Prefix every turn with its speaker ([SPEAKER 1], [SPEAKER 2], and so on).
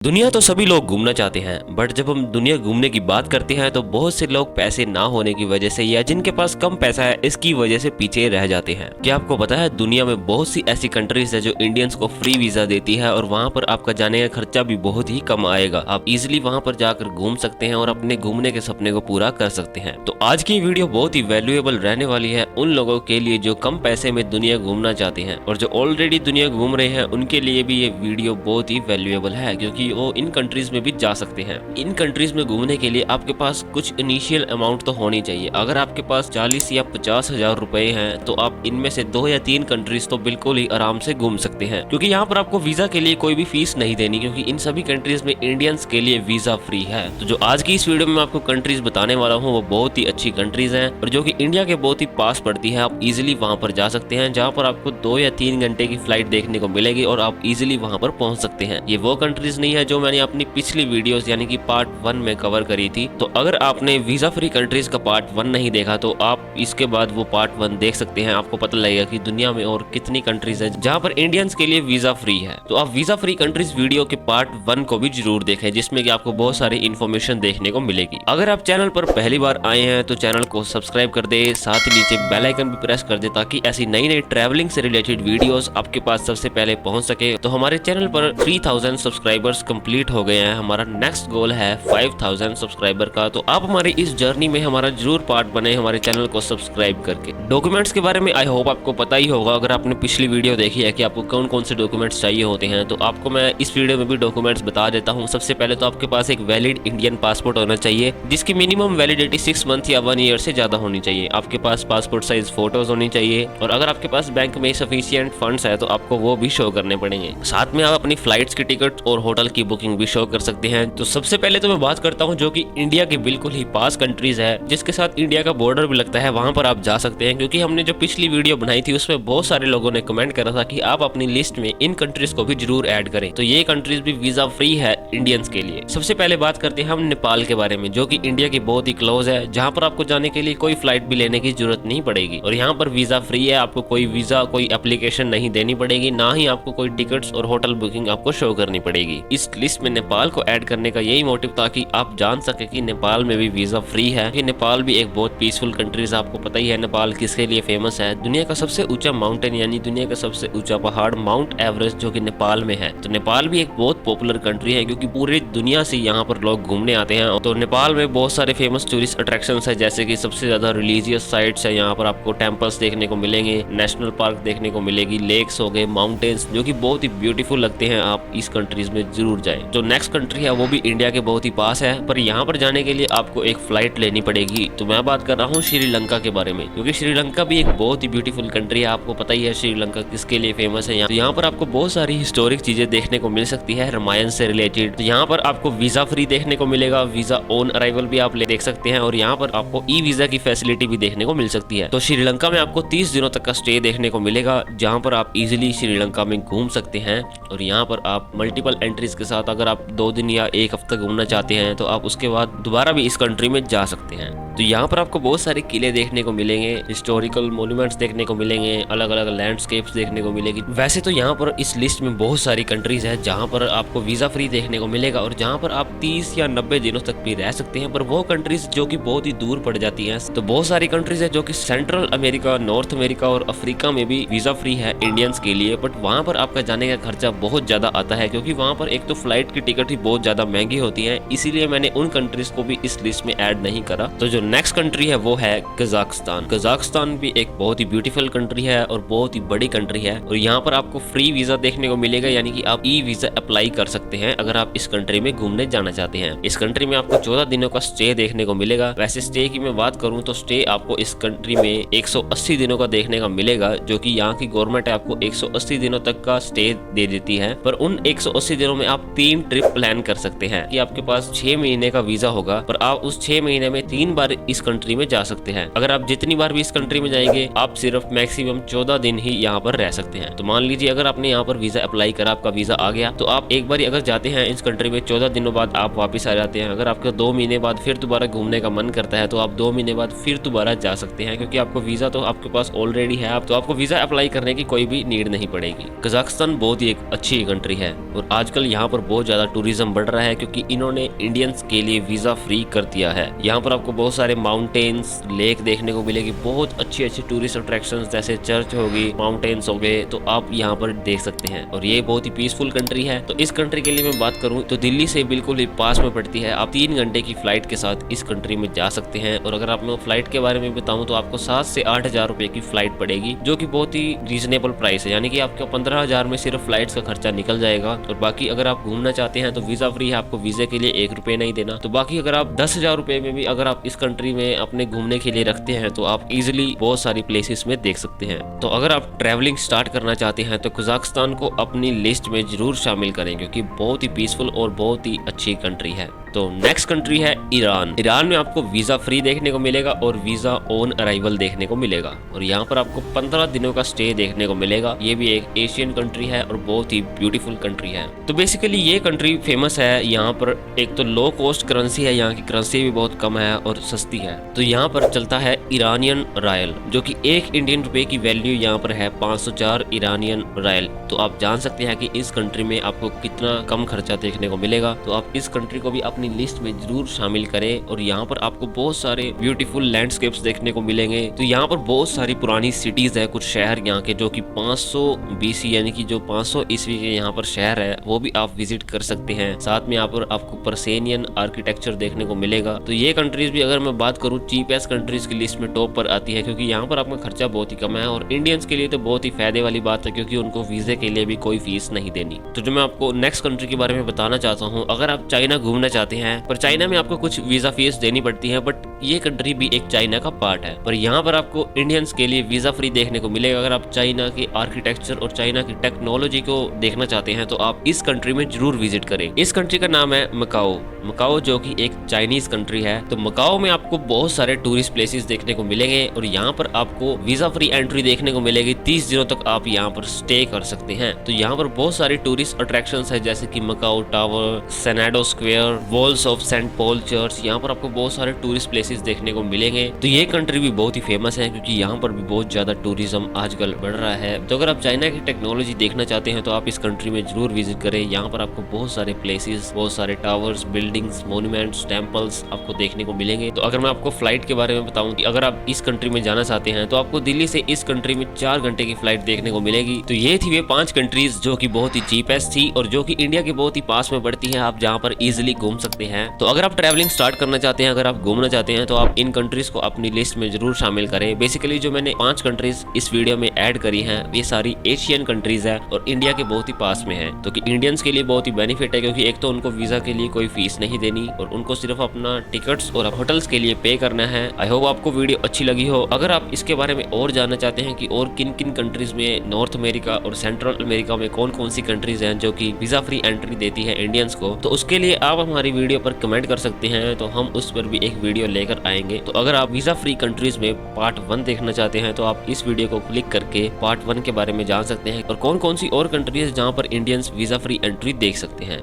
[SPEAKER 1] दुनिया तो सभी लोग घूमना चाहते हैं, बट जब हम दुनिया घूमने की बात करते हैं तो बहुत से लोग पैसे ना होने की वजह से या जिनके पास कम पैसा है इसकी वजह से पीछे रह जाते हैं। क्या आपको पता है दुनिया में बहुत सी ऐसी कंट्रीज है जो इंडियंस को फ्री वीजा देती है और वहाँ पर आपका जाने का खर्चा भी बहुत ही कम आएगा। आप इजिली वहाँ पर जाकर घूम सकते हैं और अपने घूमने के सपने को पूरा कर सकते हैं। तो आज की वीडियो बहुत ही वैल्यूएबल रहने वाली है उन लोगों के लिए जो कम पैसे में दुनिया घूमना चाहते हैं, और जो ऑलरेडी दुनिया घूम रहे हैं उनके लिए भी ये वीडियो बहुत ही वैल्यूएबल है, क्योंकि वो इन कंट्रीज में भी जा सकते हैं। इन कंट्रीज में घूमने के लिए आपके पास कुछ इनिशियल अमाउंट तो होनी चाहिए। अगर आपके पास 40 या 50 हजार रुपए हैं तो आप इनमें से 2 या 3 कंट्रीज तो बिल्कुल ही आराम से घूम सकते हैं, क्योंकि यहाँ पर आपको वीजा के लिए कोई भी फीस नहीं देनी, क्योंकि इन सभी कंट्रीज में इंडियंस के लिए वीजा फ्री है। तो जो आज की इस वीडियो में मैं आपको कंट्रीज बताने वाला हूँ वो बहुत ही अच्छी कंट्रीज हैं और जो कि इंडिया के बहुत ही पास पड़ती है। आप इजिली वहाँ पर जा सकते हैं, जहाँ पर आपको 2 या 3 घंटे की फ्लाइट देखने को मिलेगी और आप इजिली वहाँ पर पहुँच सकते हैं। ये वो कंट्रीज नहीं है जो मैंने अपनी पिछली वीडियोस यानी कि पार्ट 1 में कवर करी थी। तो अगर आपने वीजा फ्री कंट्रीज का पार्ट 1 नहीं देखा तो आप इसके बाद वो पार्ट 1 देख सकते हैं। आपको पता लगेगा कि दुनिया में और कितनी कंट्रीज है जहाँ पर इंडियंस के लिए वीजा फ्री है। तो आप वीजा फ्री कंट्रीज वीडियो के पार्ट 1 को भी जरूर देखें, जिसमें कि आपको बहुत सारी इन्फॉर्मेशन देखने को मिलेगी। अगर आप चैनल पर पहली बार आए हैं तो चैनल को सब्सक्राइब कर दे, साथ ही नीचे बेल आइकन भी प्रेस कर दे ताकि ऐसी नई नई ट्रैवलिंग से रिलेटेड वीडियोस आपके पास सबसे पहले पहुंच सके। तो हमारे चैनल पर 3000 सब्सक्राइबर्स कंप्लीट हो गए हैं। हमारा नेक्स्ट गोल है 5000 सब्सक्राइबर का। तो आप हमारी इस जर्नी में हमारा जरूर पार्ट बने हमारे चैनल को सब्सक्राइब करके। डॉक्यूमेंट्स के बारे में आई होप आपको पता ही होगा, अगर आपने पिछली वीडियो देखी है कि आपको कौन कौन से डॉक्यूमेंट्स चाहिए होते हैं, तो आपको मैं इस वीडियो में भी डॉक्यूमेंट्स बता देता हूँ। सबसे पहले तो आपके पास एक वैलिड इंडियन पासपोर्ट होना चाहिए, जिसकी मिनिमम वैलिडिटी 6 मंथ या 1 ईयर से ज्यादा होनी चाहिए। आपके पास पासपोर्ट साइज फोटोज होनी चाहिए, और अगर आपके पास बैंक में सफिशिएंट फंड्स है तो आपको वो भी शो करने पड़ेंगे। साथ में आप अपनी फ्लाइट्स की टिकट और होटल की बुकिंग भी शो कर सकते हैं। तो सबसे पहले तो मैं बात करता हूं जो कि इंडिया के बिल्कुल ही पास कंट्रीज है, जिसके साथ इंडिया का बॉर्डर भी लगता है, वहां पर आप जा सकते हैं। क्योंकि हमने जो पिछली वीडियो बनाई थी उसमें बहुत सारे लोगों ने कमेंट करा था कि आप अपनी लिस्ट में इन कंट्रीज को भी जरूर ऐड करें। तो ये कंट्रीज भी वीजा फ्री है इंडियंस के लिए। सबसे पहले बात करते हैं हम नेपाल के बारे में, जो कि इंडिया की बहुत ही क्लोज है, जहाँ पर आपको जाने के लिए कोई फ्लाइट भी लेने की जरूरत नहीं पड़ेगी और यहाँ पर वीजा फ्री है। आपको कोई वीजा कोई एप्लीकेशन नहीं देनी पड़ेगी, ना ही आपको कोई टिकट्स और होटल बुकिंग आपको शो करनी पड़ेगी। इस लिस्ट में नेपाल को ऐड करने का यही मोटिव था कि आप जान सके कि नेपाल में भी वीजा फ्री है, कि नेपाल भी एक बहुत पीसफुल कंट्रीज। आपको पता ही है नेपाल किसके लिए फेमस है। दुनिया का सबसे ऊंचा माउंटेन यानी दुनिया का सबसे ऊंचा पहाड़ माउंट एवरेस्ट जो कि नेपाल में है। तो नेपाल भी एक बहुत पॉपुलर कंट्री है, क्योंकि पूरी दुनिया से यहाँ पर लोग घूमने आते हैं। तो नेपाल में बहुत सारे फेमस टूरिस्ट अट्रैक्शंस है, जैसे कि सबसे ज्यादा रिलीजियस साइट्स है। यहाँ पर आपको टेम्पल्स देखने को मिलेंगे, नेशनल पार्क देखने को मिलेगी, लेक्स हो गए, माउंटेन्स जो कि बहुत ही ब्यूटीफुल लगते हैं। आप इस कंट्रीज में जरूर जाएं। जो नेक्स्ट कंट्री है वो भी इंडिया के बहुत ही पास है, पर यहाँ पर जाने के लिए आपको एक फ्लाइट लेनी पड़ेगी। तो मैं बात कर रहा हूँ श्रीलंका के बारे में, क्योंकि श्रीलंका भी एक बहुत ही ब्यूटीफुल कंट्री है। आपको पता ही है श्रीलंका किसके लिए फेमस है। तो यहाँ पर आपको बहुत सारी हिस्टोरिक चीजें देखने को मिल सकती है रामायण से रिलेटेड। तो यहाँ पर आपको वीजा फ्री देखने को मिलेगा, वीजा ऑन अराइवल भी आप देख सकते हैं, और यहाँ पर आपको ई वीजा की फैसिलिटी भी देखने को मिल सकती है। तो श्रीलंका में आपको 30 दिनों तक का स्टे देखने को मिलेगा, जहाँ पर आप इजिली श्रीलंका में घूम सकते हैं। और यहाँ पर आप मल्टीपल एंट्रीज के साथ अगर आप 2 दिन या 1 हफ्ता घूमना चाहते हैं तो आप उसके बाद दोबारा भी इस कंट्री में जा सकते हैं। तो यहाँ पर आपको बहुत सारे किले देखने को मिलेंगे, हिस्टोरिकल मॉन्यूमेंट्स देखने को मिलेंगे, अलग अलग लैंडस्केप्स देखने को मिलेगी। वैसे तो यहाँ पर इस लिस्ट में बहुत सारी कंट्रीज है जहाँ पर आपको वीजा फ्री देखने को मिलेगा और जहाँ पर आप 30 या 90 दिनों तक भी रह सकते हैं। पर वो कंट्रीज जो कि बहुत ही दूर पड़ जाती हैं। तो बहुत सारी कंट्रीज है जो कि सेंट्रल अमेरिका, नॉर्थ अमेरिका और अफ्रीका में भी वीजा फ्री है इंडियंस के लिए, बट वहाँ पर आपका जाने का खर्चा बहुत ज्यादा आता है, क्योंकि वहाँ पर एक तो फ्लाइट की टिकट ही बहुत ज्यादा महंगी होती है। इसीलिए मैंने उन कंट्रीज को भी इस लिस्ट में ऐड नहीं करा। तो जो नेक्स्ट कंट्री है वो है कजाकिस्तान। कजाकिस्तान भी एक बहुत ही ब्यूटीफुल कंट्री है और बहुत ही बड़ी कंट्री है, और यहाँ पर आपको फ्री वीजा देखने को मिलेगा, यानी कि आप ई वीजा अप्लाई कर सकते हैं अगर आप इस कंट्री में घूमने जाना चाहते हैं। इस कंट्री में आपको 14 दिनों का स्टे देखने को मिलेगा। वैसे स्टे की मैं बात करूँ तो स्टे आपको इस कंट्री में 180 दिनों का देखने का मिलेगा, जो कि यहाँ की गवर्नमेंट है आपको 180 दिनों तक का स्टे दे देती है। पर उन 180 दिनों में आप 3 ट्रिप प्लान कर सकते हैं, कि आपके पास 6 महीने का वीजा होगा, पर आप उस 6 महीने में 3 बार इस कंट्री में जा सकते हैं। अगर आप जितनी बार भी इस कंट्री में जाएंगे आप सिर्फ मैक्सिमम 14 दिन ही यहाँ पर रह सकते हैं। तो मान लीजिए अगर आपने यहाँ पर वीजा अप्लाई करा, आपका वीजा आ गया, तो आप एक बार अगर जाते हैं इस कंट्री में 14 दिनों बाद आप वापस आ जाते हैं। अगर आपका 2 महीने बाद फिर दोबारा घूमने का मन करता है तो आप 2 महीने बाद फिर दोबारा जा सकते हैं, क्योंकि आपको वीजा तो आपके पास ऑलरेडी है, तो आपको वीजा अप्लाई करने की कोई भी नीड नहीं पड़ेगी। कजाकिस्तान बहुत ही एक अच्छी कंट्री है और आजकल यहाँ पर बहुत ज्यादा टूरिज्म बढ़ रहा है, क्योंकि इन्होंने इंडियंस के लिए वीजा फ्री कर दिया है। यहाँ पर आपको बहुत सारे माउंटेन्स, लेक देखने को मिलेगी, बहुत अच्छी अच्छी टूरिस्ट अट्रैक्शंस जैसे चर्च होगी, माउंटेन्स हो गए, तो आप यहाँ पर देख सकते हैं। और ये बहुत ही पीसफुल कंट्री है। तो इस कंट्री के लिए मैं बात करूँ तो दिल्ली से बिल्कुल ही पास में पड़ती है। आप 3 घंटे की फ्लाइट के साथ इस कंट्री में जा सकते हैं। और अगर आप मैं फ्लाइट के बारे में बताऊं तो आपको 7 से 8 हजार रुपए की फ्लाइट पड़ेगी, जो कि बहुत ही रीजनेबल प्राइस है। यानी कि आपका 15 हजार में सिर्फ फ्लाइट का खर्चा निकल जाएगा। और बाकी अगर आप घूमना चाहते हैं तो वीजा फ्री है, आपको वीजे के लिए 1 रुपए नहीं देना। तो बाकी अगर आप 10 हजार रुपए में भी अगर आप इस कंट्री में अपने घूमने के लिए रखते हैं तो आप इजिली बहुत सारी प्लेसेस में देख सकते हैं। तो अगर आप ट्रैवलिंग स्टार्ट करना चाहते हैं तो कजाकिस्तान को अपनी लिस्ट में जरूर शामिल करें, क्योंकि बहुत ही पीसफुल और बहुत ही अच्छी कंट्री है। तो नेक्स्ट कंट्री है ईरान। ईरान में आपको वीजा फ्री देखने को मिलेगा और वीजा ऑन अराइवल देखने को मिलेगा। और यहाँ पर आपको 15 दिनों का स्टे देखने को मिलेगा। ये भी एक एशियन कंट्री है और बहुत ही ब्यूटीफुल कंट्री है। तो बेसिकली ये कंट्री फेमस है। यहाँ पर एक तो लो कॉस्ट करेंसी है, यहाँ की करेंसी भी बहुत कम है और सस्ती है। तो यहाँ पर चलता है ईरानियन रायल, जो कि 1 इंडियन रुपए की वैल्यू यहाँ पर है 504 ईरानियन रायल। तो आप जान सकते हैं कि इस कंट्री में आपको कितना कम खर्चा देखने को मिलेगा। तो आप इस कंट्री को भी अपनी लिस्ट में जरूर शामिल करें। और यहाँ पर आपको बहुत सारे ब्यूटीफुल लैंडस्केप्स देखने को मिलेंगे। तो यहाँ पर बहुत सारी पुरानी सिटीज है, कुछ शहर यहाँ के जो कि 500 BC यानी कि जो 500 ईस्वी के यहाँ पर शहर है वो भी आप विजिट कर सकते हैं। साथ में यहाँ पर आपको पर्सियन आर्किटेक्चर देखने को मिलेगा। तो ये कंट्रीज भी अगर मैं बात करूँ चीपेस्ट कंट्रीज की लिस्ट में टॉप पर आती है, क्योंकि यहाँ पर आपका खर्चा बहुत ही कम है। और इंडियंस के लिए तो बहुत ही फायदे वाली बात है, क्योंकि उनको वीजे के लिए भी कोई फीस नहीं देनी। तो जो मैं आपको नेक्स्ट कंट्री के बारे में बताना चाहता हूँ, अगर आप चाइना घूमना चाहते हैं, पर चाइना में आपको कुछ वीजा फीस देनी पड़ती है, बट ये कंट्री भी एक चाइना का पार्ट है। पर यहाँ पर आपको इंडियंस के लिए वीजा फ्री देखने को मिलेगा। अगर आप चाइना के आर्किटेक्चर और चाइना की टेक्नोलॉजी को देखना चाहते हैं तो आप इस कंट्री में जरूर विजिट करें। इस कंट्री का नाम है मकाओ। मकाओ जो कि एक चाइनीज कंट्री है। तो मकाओ में आपको बहुत सारे टूरिस्ट प्लेसेस देखने को मिलेंगे और यहाँ पर आपको वीजा फ्री एंट्री देखने को मिलेगी। 30 दिनों तक आप यहाँ पर स्टे कर सकते हैं। तो यहाँ पर बहुत सारे टूरिस्ट अट्रैक्शंस है, जैसे कि Macau tower, Senado square, walls of Saint Paul church. यहाँ पर आपको बहुत सारे टूरिस्ट प्लेसेस देखने को मिलेंगे। तो ये कंट्री भी बहुत ही फेमस है, क्योंकि यहाँ पर भी बहुत ज्यादा टूरिज्म आजकल बढ़ रहा है। तो अगर आप चाइना की टेक्नोलॉजी देखना चाहते हैं तो आप इस कंट्री में जरूर विजिट करें। यहाँ पर आपको बहुत सारे प्लेसेस, बहुत सारे टावर्स, बिल्डिंग्स, मोन्यूमेंट्स, टेम्पल्स आपको देखने को मिलेंगे। तो अगर मैं आपको फ्लाइट के बारे में बताऊं कि अगर आप इस कंट्री में जाना चाहते हैं तो आपको दिल्ली से इस कंट्री में 4 घंटे की फ्लाइट देखने को मिलेगी। तो ये थी वे 5 कंट्रीज जो कि बहुत ही चीपेस्ट थी और जो कि इंडिया के बहुत ही पास में पड़ती है, आप जहाँ पर इजिली घूम सकते हैं। तो अगर आप ट्रैवलिंग स्टार्ट करना चाहते हैं, अगर आप घूमना चाहते हैं, तो आप इन कंट्रीज को अपनी लिस्ट में जरूर शामिल करें। बेसिकली जो मैंने 5 कंट्रीज इस वीडियो में ऐड करी हैं, ये सारी एशियन कंट्रीज है और इंडिया के बहुत ही पास में है। तो कि इंडियंस के लिए बहुत ही बेनिफिट है, क्योंकि एक तो उनको वीजा के लिए कोई फीस नहीं देनी और उनको सिर्फ अपना टिकट्स और होटल्स के लिए पे करना है। आई होप आपको वीडियो अच्छी लगी हो। अगर आप इसके बारे में और जानना चाहते हैं कि और किन किन कंट्रीज में, नॉर्थ अमेरिका और सेंट्रल अमेरिका में कौन कौन सी कंट्रीज हैं जो कि वीजा फ्री एंट्री देती है इंडियंस को, तो उसके लिए आप हमारी वीडियो पर कमेंट कर सकते हैं, तो हम उस पर भी एक वीडियो लेकर आएंगे। तो अगर आप वीजा फ्री कंट्रीज में पार्ट 1 देखना चाहते हैं तो आप इस वीडियो को क्लिक करके पार्ट 1 के बारे में जान सकते हैं और कौन कौन सी और कंट्रीज जहाँ पर इंडियंस वीजा फ्री एंट्री देख सकते हैं।